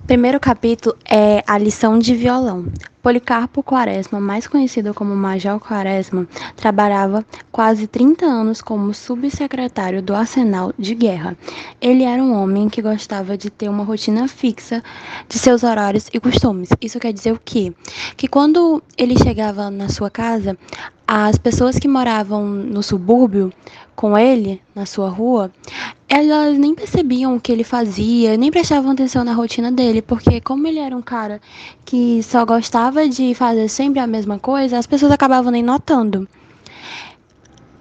Primeiro capítulo é a lição de violão. Policarpo Quaresma, mais conhecido como Major Quaresma, trabalhava quase 30 anos como subsecretário do Arsenal de Guerra. Ele era um homem que gostava de ter uma rotina fixa de seus horários e costumes. Isso quer dizer o quê? Que quando ele chegava na sua casa, as pessoas que moravam no subúrbio com ele, na sua rua, elas nem percebiam o que ele fazia, nem prestavam atenção na rotina dele, porque como ele era um cara que só gostava de fazer sempre a mesma coisa, as pessoas acabavam nem notando.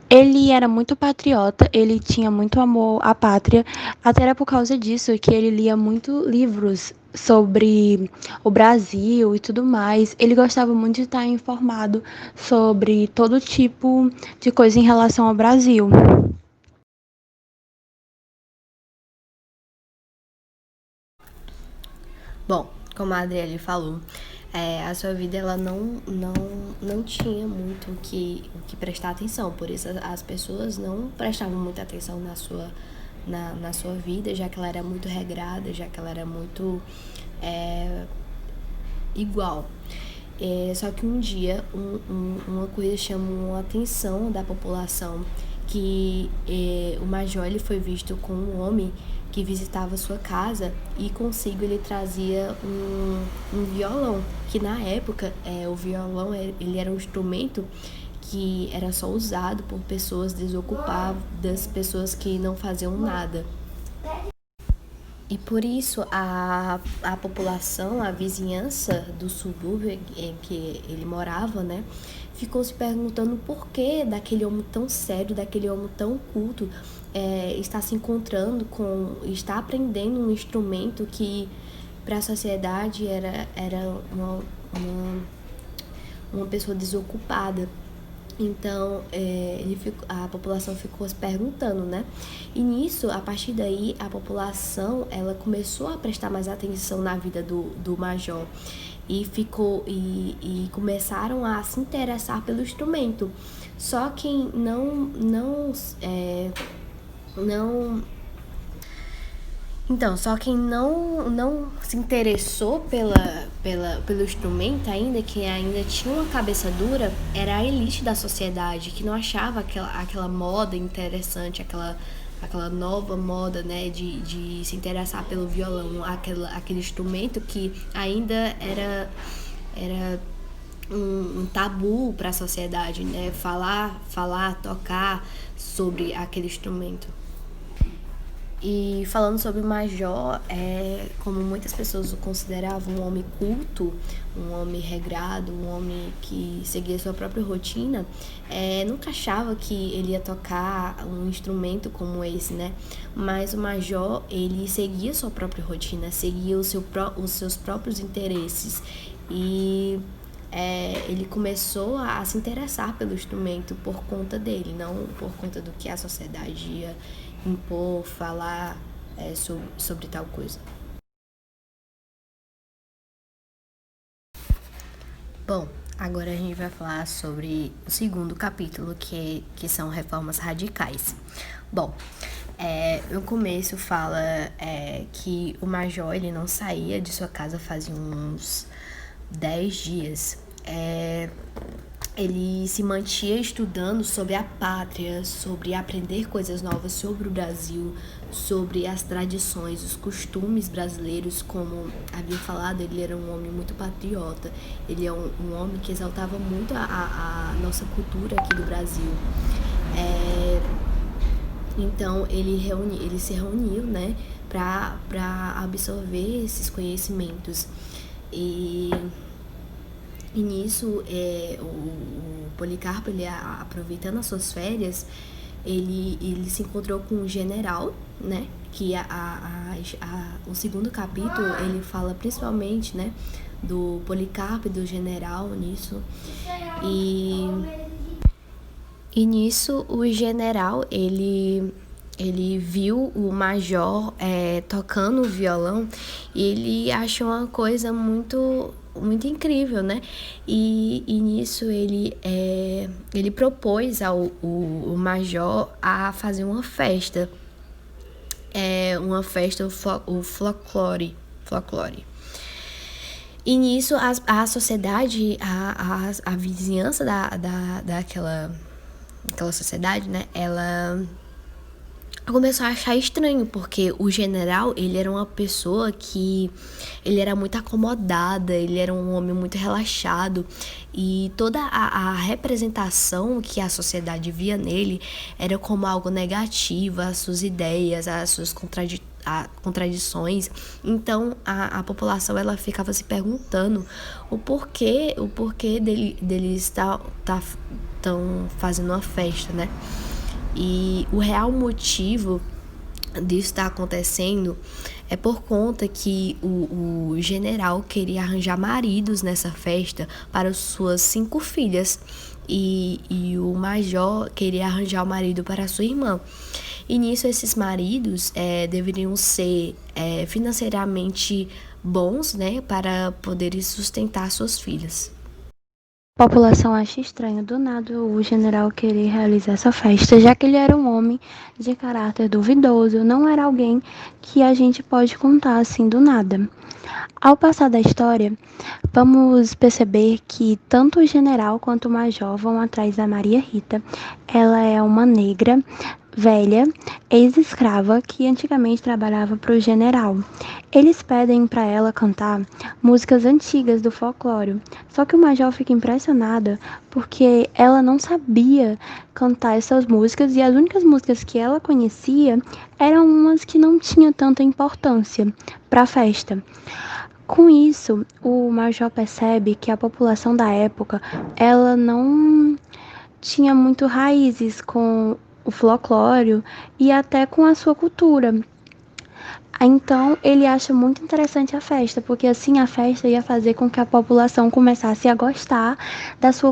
Ele era muito patriota, ele tinha muito amor à pátria, até era por causa disso que ele lia muito livros sobre o Brasil e tudo mais. Ele gostava muito de estar informado sobre todo tipo de coisa em relação ao Brasil. Bom, como a Adriele falou, a sua vida ela não tinha muito o que prestar atenção, por isso as pessoas não prestavam muita atenção na sua vida, já que ela era muito regrada, já que ela era muito igual. Só que um dia uma coisa chamou a atenção da população, que o Major ele foi visto com um homem que visitava sua casa e consigo ele trazia um violão, que na época o violão ele era um instrumento que era só usado por pessoas desocupadas, pessoas que não faziam nada. E por isso a população, a vizinhança do subúrbio em que ele morava, né, ficou se perguntando por que daquele homem tão sério, daquele homem tão culto, está se encontrando está aprendendo um instrumento que para a sociedade era uma pessoa desocupada. Então, a população ficou se perguntando, né? E nisso, a partir daí, a população ela começou a prestar mais atenção na vida do Major e começaram a se interessar pelo instrumento. Só que só quem não se interessou pelo instrumento ainda, que ainda tinha uma cabeça dura, era a elite da sociedade, que não achava aquela moda interessante, aquela nova moda, né, de se interessar pelo violão, aquele instrumento que ainda era um tabu para a sociedade, né, falar, tocar sobre aquele instrumento. E falando sobre o Major, como muitas pessoas o consideravam um homem culto, um homem regrado, um homem que seguia sua própria rotina, nunca achava que ele ia tocar um instrumento como esse, né? Mas o Major, ele seguia sua própria rotina, seguia os seus próprios interesses e ele começou a se interessar pelo instrumento por conta dele, não por conta do que a sociedade ia impor, falar sobre tal coisa. Bom, agora a gente vai falar sobre o segundo capítulo, que são reformas radicais. Bom, no começo fala que o Major ele não saía de sua casa fazia uns 10 dias. Ele se mantinha estudando sobre a pátria, sobre aprender coisas novas sobre o Brasil, sobre as tradições, os costumes brasileiros. Como havia falado, ele era um homem muito patriota, ele é um homem que exaltava muito a nossa cultura aqui do Brasil. Então ele se reuniu, né, para absorver esses conhecimentos. E nisso, o Policarpo, ele, aproveitando as suas férias, ele se encontrou com um general, né? Que o segundo capítulo, ele fala principalmente, né, do Policarpo e do general nisso. E nisso, o general, ele viu o Major tocando o violão e ele achou uma coisa muito incrível, né? E nisso ele propôs ao o Major a fazer uma festa, o folclore. folclore. E nisso a sociedade, a vizinhança daquela sociedade, né, ela começou a achar estranho, porque o general, ele era uma pessoa que ele era muito acomodada, ele era um homem muito relaxado, e toda a representação que a sociedade via nele era como algo negativo, as suas ideias, as suas contradições. Então a população, ela ficava se perguntando o porquê dele estar tão fazendo uma festa, né? E o real motivo disso estar acontecendo é por conta que o general queria arranjar maridos nessa festa para suas 5 filhas, e o major queria arranjar o marido para a sua irmã. E nisso esses maridos deveriam ser financeiramente bons, né, para poderem sustentar suas filhas. A população acha estranho do nada o general querer realizar essa festa, já que ele era um homem de caráter duvidoso, não era alguém que a gente pode contar assim do nada. Ao passar da história, vamos perceber que tanto o general quanto o major vão atrás da Maria Rita. Ela é uma negra, velha, ex-escrava que antigamente trabalhava para o general. Eles pedem para ela cantar músicas antigas do folclore, só que o major fica impressionada porque ela não sabia cantar essas músicas e as únicas músicas que ela conhecia eram umas que não tinham tanta importância para a festa. Com isso, o major percebe que a população da época, ela não tinha muito raízes com o folclore e até com a sua cultura. Então, ele acha muito interessante a festa, porque assim a festa ia fazer com que a população começasse a gostar da sua